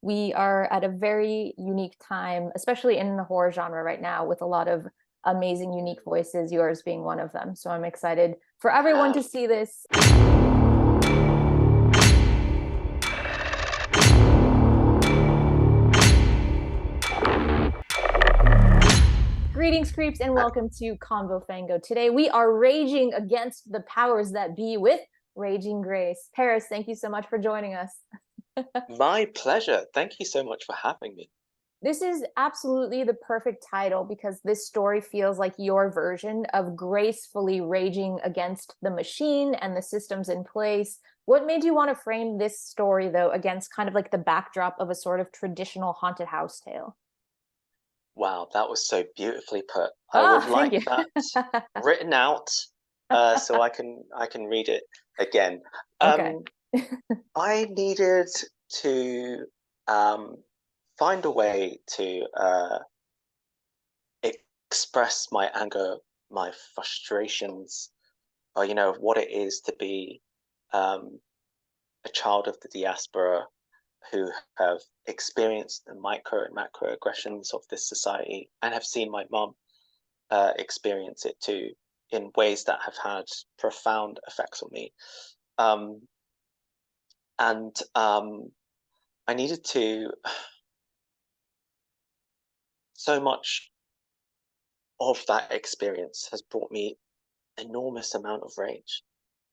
We are at a very unique time, especially in the horror genre right now, with a lot of amazing, unique voices, yours being one of them. So I'm excited for everyone to see this. Greetings, creeps, and welcome to Convo Fango. Today we are raging against the powers that be with Raging Grace. Paris, thank you so much for joining us. My pleasure. Thank you so much for having me. This is absolutely the perfect title because this story feels like your version of gracefully raging against the machine and the systems in place. What made you want to frame this story, though, against kind of like the backdrop of a sort of traditional haunted house tale? Wow, that was so beautifully put. I would Ah, thank like you. that written out so I can read it again. Okay. I needed to find a way to express my anger, my frustrations, or of what it is to be um, a child of the diaspora who have experienced the micro and macro aggressions of this society and have seen my mum experience it too in ways that have had profound effects on me. Um, and I needed to, so much of that experience has brought me enormous amount of rage.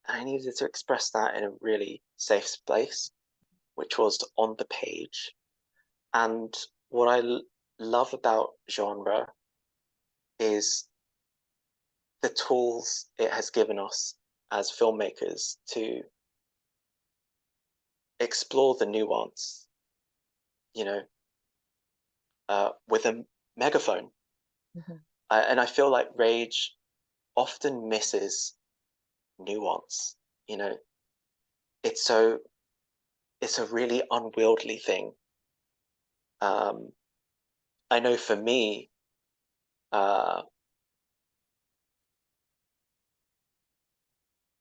And I needed to express that in a really safe space, which was on the page. And what I love about genre is the tools it has given us as filmmakers to explore the nuance, you know, with a megaphone. Mhm. And I feel like rage often misses nuance. You know, it's so it's a really unwieldy thing. Um, I know for me, uh,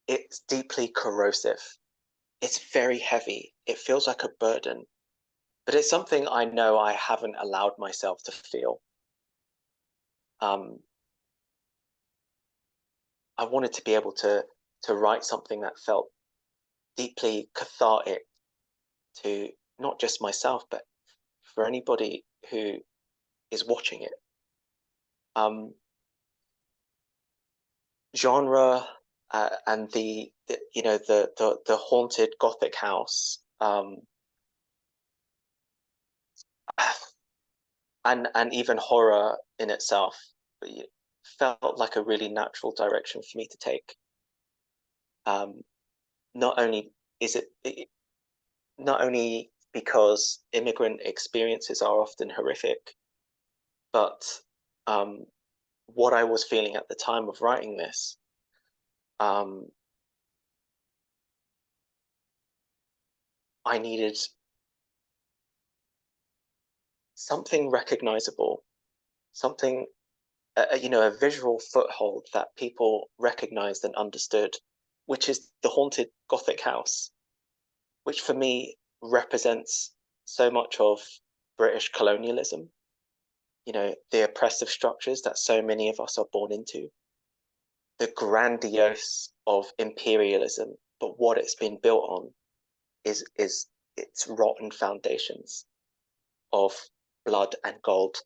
it's deeply corrosive. It's very heavy. It feels like a burden, but it's something I know I haven't allowed myself to feel. Um, I wanted to be able to write something that felt deeply cathartic to not just myself, but for anybody who is watching it. Genre and the haunted Gothic house, and even horror in itself felt like a really natural direction for me to take. Um, not only is it not only because immigrant experiences are often horrific, but um, what I was feeling at the time of writing this, um, I needed something recognizable, something, a visual foothold that people recognized and understood, which is the haunted Gothic house, which for me represents so much of British colonialism, the oppressive structures that so many of us are born into, the grandiose of imperialism, but what it's been built on is its rotten foundations of blood and gold.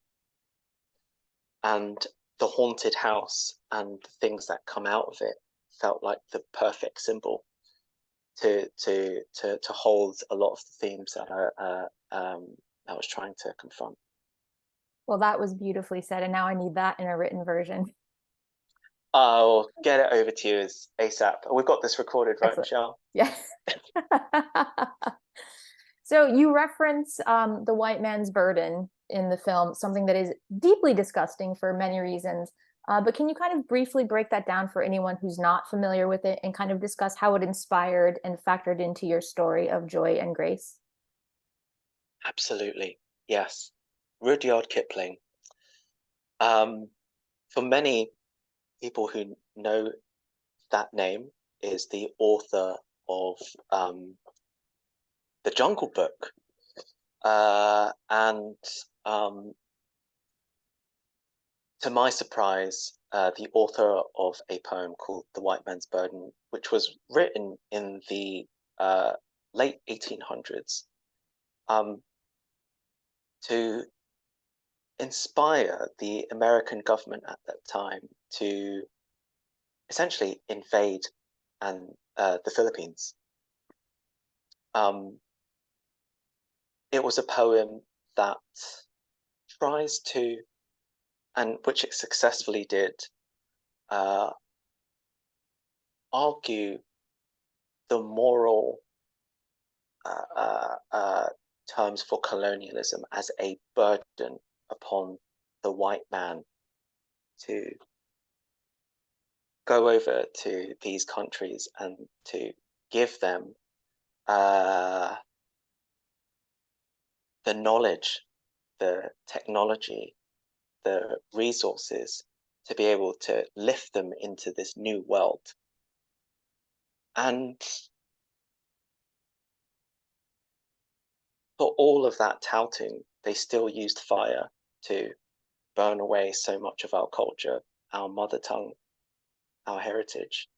And the haunted house and the things that come out of it felt like the perfect symbol to hold a lot of the themes that I was trying to confront. Well, that was beautifully said, and now I need that in a written version. I'll get it over to you as ASAP. We've got this recorded, right, Excellent. Michelle? Yes. So you reference the white man's burden in the film, something that is deeply disgusting for many reasons. But can you kind of briefly break that down for anyone who's not familiar with it and kind of discuss how it inspired and factored into your story of joy and grace? Absolutely. Yes. Rudyard Kipling. Um, for many people who know that name, is the author of the Jungle Book. And to my surprise, the author of a poem called The White Man's Burden, which was written in the late 1800s, to inspire the American government at that time to essentially invade the Philippines. It was a poem that tries to, and which it successfully did, argue the moral terms for colonialism as a burden upon the white man to go over to these countries and to give them the knowledge, the technology, the resources to be able to lift them into this new world. And for all of that touting, they still used fire to burn away so much of our culture, our mother tongue, our heritage.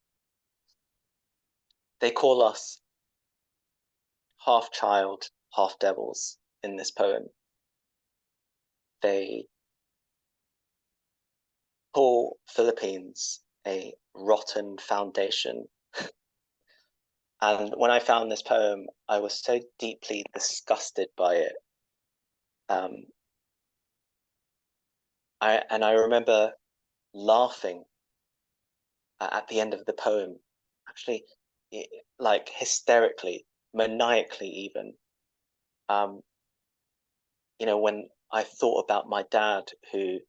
They call us half child, half devils in this poem. They call Philippines a rotten foundation. And when I found this poem, I was so deeply disgusted by it. I remember laughing at the end of the poem, actually, like hysterically, maniacally even. You know, when I thought about my dad, who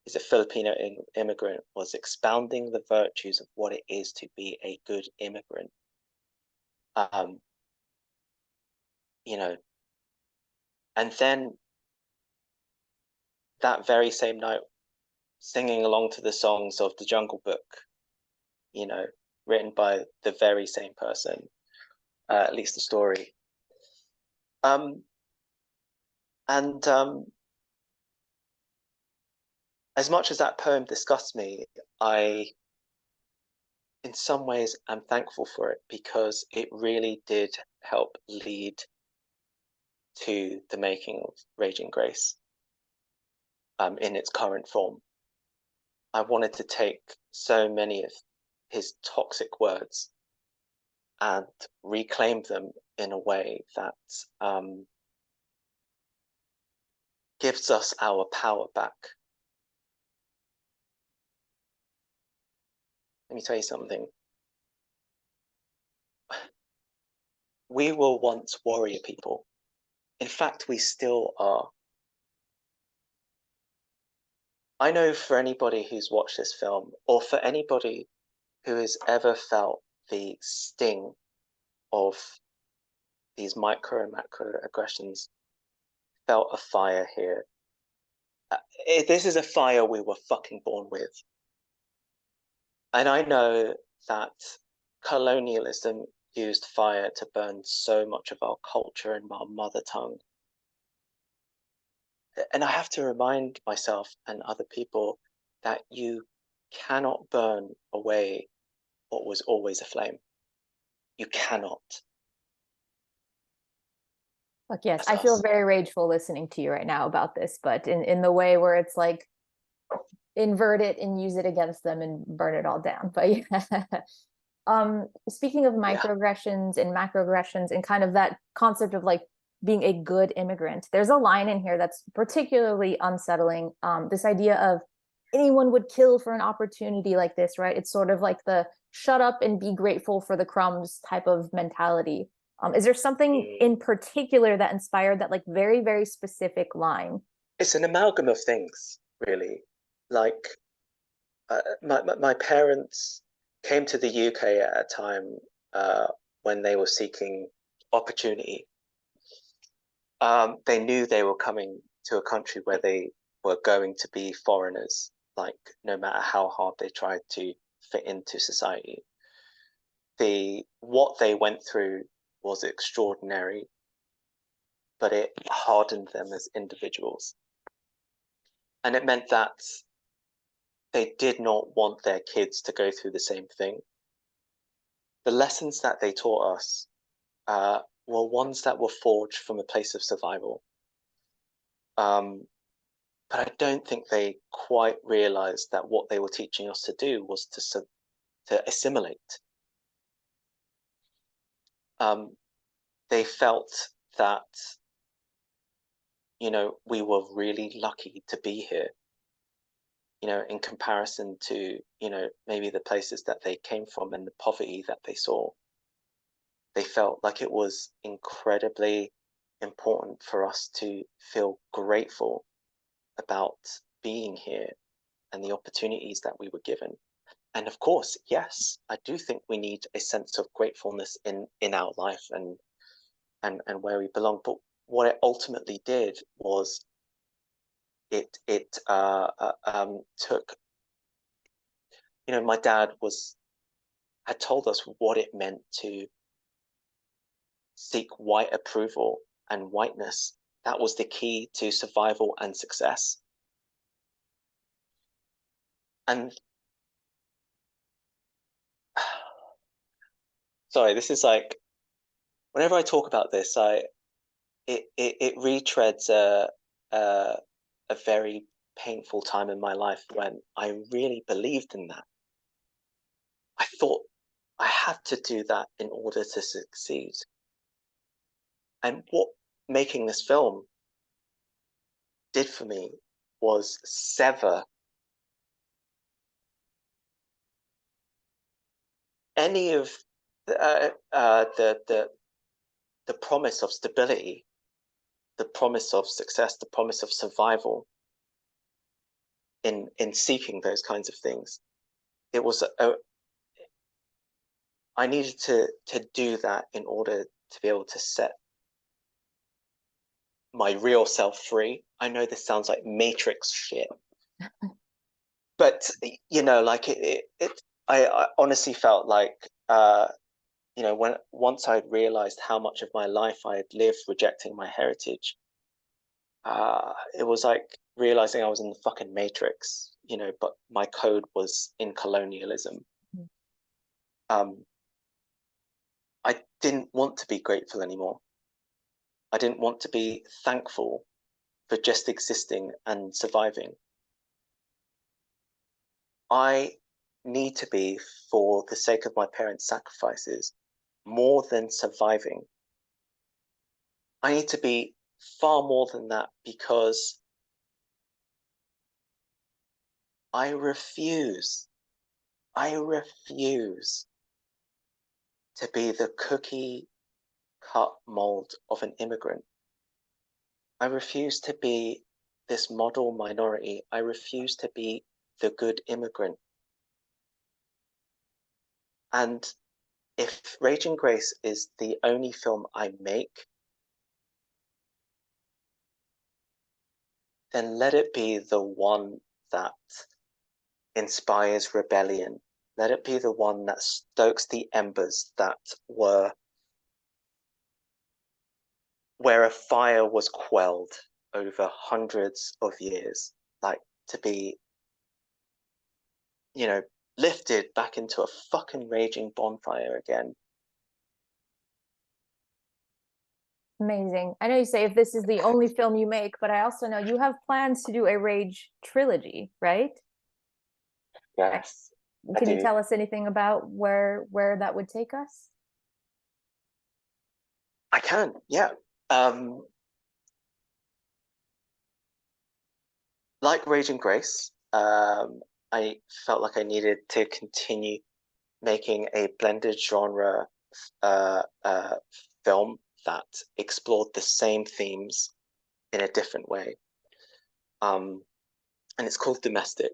is a Filipino immigrant, was expounding the virtues of what it is to be a good immigrant. You know, and then that very same night, singing along to the songs of the Jungle Book, you know, written by the very same person, at least the story. As much as that poem disgusts me, I, in some ways, am thankful for it because it really did help lead to the making of Raging Grace in its current form. I wanted to take so many of his toxic words and reclaim them in a way that gives us our power back. Let me tell you something. We were once warrior people. In fact, we still are. I know for anybody who's watched this film, or for anybody who has ever felt the sting of these micro and macro aggressions, felt a fire here. This is a fire we were fucking born with. And I know that colonialism used fire to burn so much of our culture and our mother tongue. And I have to remind myself and other people that you cannot burn away what was always aflame. You cannot. Look, yes, That's I feel us. very rageful listening to you right now about this, but in the way where it's like invert it and use it against them and burn it all down. But yeah. Speaking of Yeah. microaggressions and macroaggressions and kind of that concept of like being a good immigrant, there's a line in here that's particularly unsettling. This idea of anyone would kill for an opportunity like this, right? It's sort of like the shut up and be grateful for the crumbs type of mentality. Is there something in particular that inspired that like very, very specific line? It's an amalgam of things, really. Like my parents came to the UK at a time when they were seeking opportunity. They knew they were coming to a country where they were going to be foreigners, like no matter how hard they tried to fit into society. What they went through was extraordinary. but it hardened them as individuals. And it meant that they did not want their kids to go through the same thing. The lessons that they taught us were ones that were forged from a place of survival. But I don't think they quite realized that what they were teaching us to do was to assimilate. They felt that, we were really lucky to be here, in comparison to, maybe the places that they came from and the poverty that they saw. They felt like it was incredibly important for us to feel grateful about being here and the opportunities that we were given. And of course, yes, I do think we need a sense of gratefulness in our life and where we belong. But what it ultimately did was it took, my dad had told us what it meant to seek white approval and whiteness. That was the key to survival and success. And sorry, this is like, whenever I talk about this, it retreads a very painful time in my life when I really believed in that. I thought I had to do that in order to succeed. And what making this film did for me was sever any of the promise of stability, the promise of success, the promise of survival in seeking those kinds of things. It was I needed to do that in order to be able to set my real self free. I know this sounds like Matrix shit, but like I honestly felt like once I'd realized how much of my life I had lived rejecting my heritage, it was like realizing I was in the fucking Matrix, but my code was in colonialism. I didn't want to be grateful anymore. I didn't want to be thankful for just existing and surviving. I need to be, for the sake of my parents' sacrifices, more than surviving. I need to be far more than that, because I refuse to be the cookie cut mold of an immigrant. I refuse to be this model minority. I refuse to be the good immigrant. And if Raging Grace is the only film I make, then let it be the one that inspires rebellion. Let it be the one that stokes the embers that were where a fire was quelled over hundreds of years, like to be, lifted back into a fucking raging bonfire again. Amazing. I know you say if this is the only film you make, but I also know you have plans to do a Rage trilogy, right? Yes, Can you tell us anything about where that would take us? I can, yeah. Like Raging Grace, I felt like I needed to continue making a blended genre film that explored the same themes in a different way. And it's called Domestic.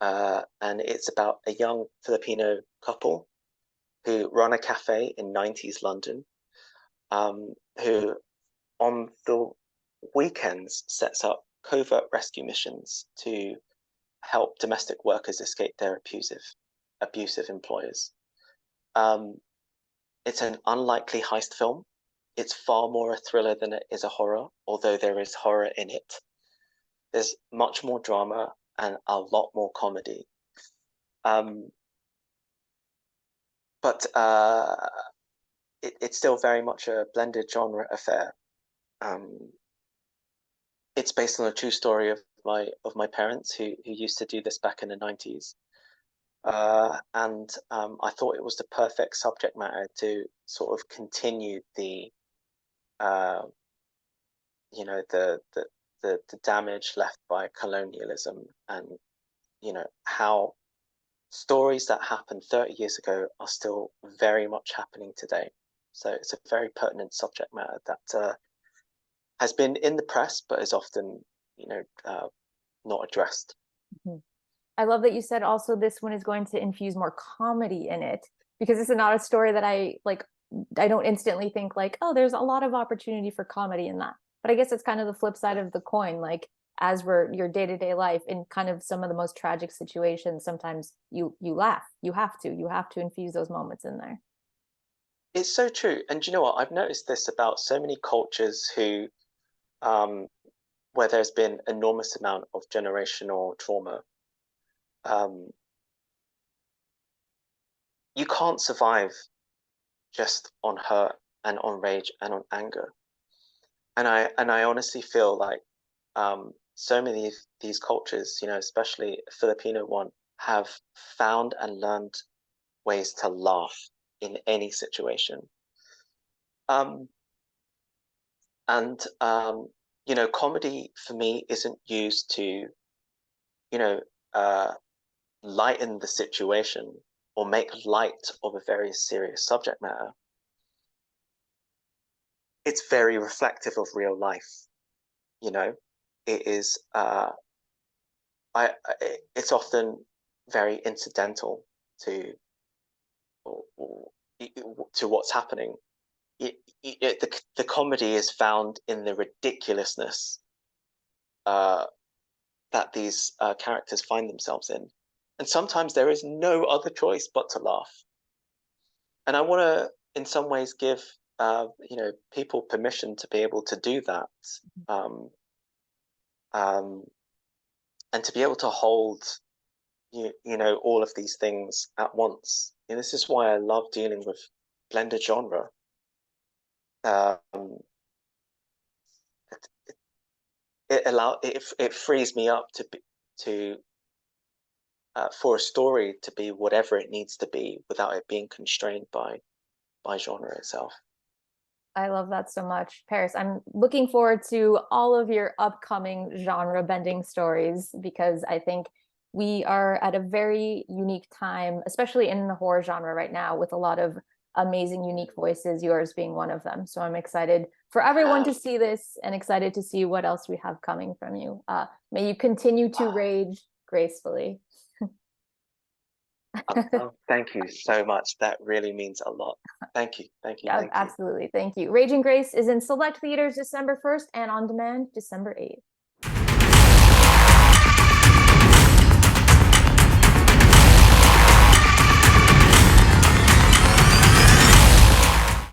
And it's about a young Filipino couple who run a cafe in 90s London, who on the weekends sets up covert rescue missions to help domestic workers escape their abusive employers. It's an unlikely heist film. it's far more a thriller than it is a horror, although there is horror in it. There's much more drama and a lot more comedy. But it's still very much a blended genre affair. It's based on a true story of my parents who used to do this back in the 90s. And I thought it was the perfect subject matter to sort of continue the you know, the damage left by colonialism, and you know how stories that happened 30 years ago are still very much happening today. So it's a very pertinent subject matter that has been in the press, but is often, you know, not addressed. Mhm. I love that you said also this one is going to infuse more comedy in it, because it's not a story that I like. I don't instantly think like, oh, there's a lot of opportunity for comedy in that. But I guess it's kind of the flip side of the coin. Like as we're your day-to-day life in kind of some of the most tragic situations, sometimes you laugh. You have to infuse those moments in there. It's so true. And you know what? I've noticed this about so many cultures who, where there's been enormous amount of generational trauma. You can't survive just on hurt and on rage and on anger. And I honestly feel like so many of these cultures, you know, especially a Filipino one, have found and learned ways to laugh in any situation. Um, and you know, comedy for me isn't used to, you know, lighten the situation or make light of a very serious subject matter. It's very reflective of real life. You know, it is. It's often very incidental to to what's happening. The comedy is found in the ridiculousness that these characters find themselves in, and sometimes there is no other choice but to laugh. And I want to, in some ways, give you know, people permission to be able to do that, um, um, and to be able to hold you know, all of these things at once. And this is why I love dealing with blended genre. Um, it frees me up to for a story to be whatever it needs to be without it being constrained by genre itself. I love that so much. Paris, I'm looking forward to all of your upcoming genre bending stories, because I think we are at a very unique time, especially in the horror genre right now, with a lot of amazing, unique voices, yours being one of them. So I'm excited for everyone to see this and excited to see what else we have coming from you. May you continue to rage gracefully. Thank you so much. That really means a lot. Thank you. Thank you. Yeah, Thank you. absolutely. Thank you. Raging Grace is in select theaters December 1st and on demand December 8th.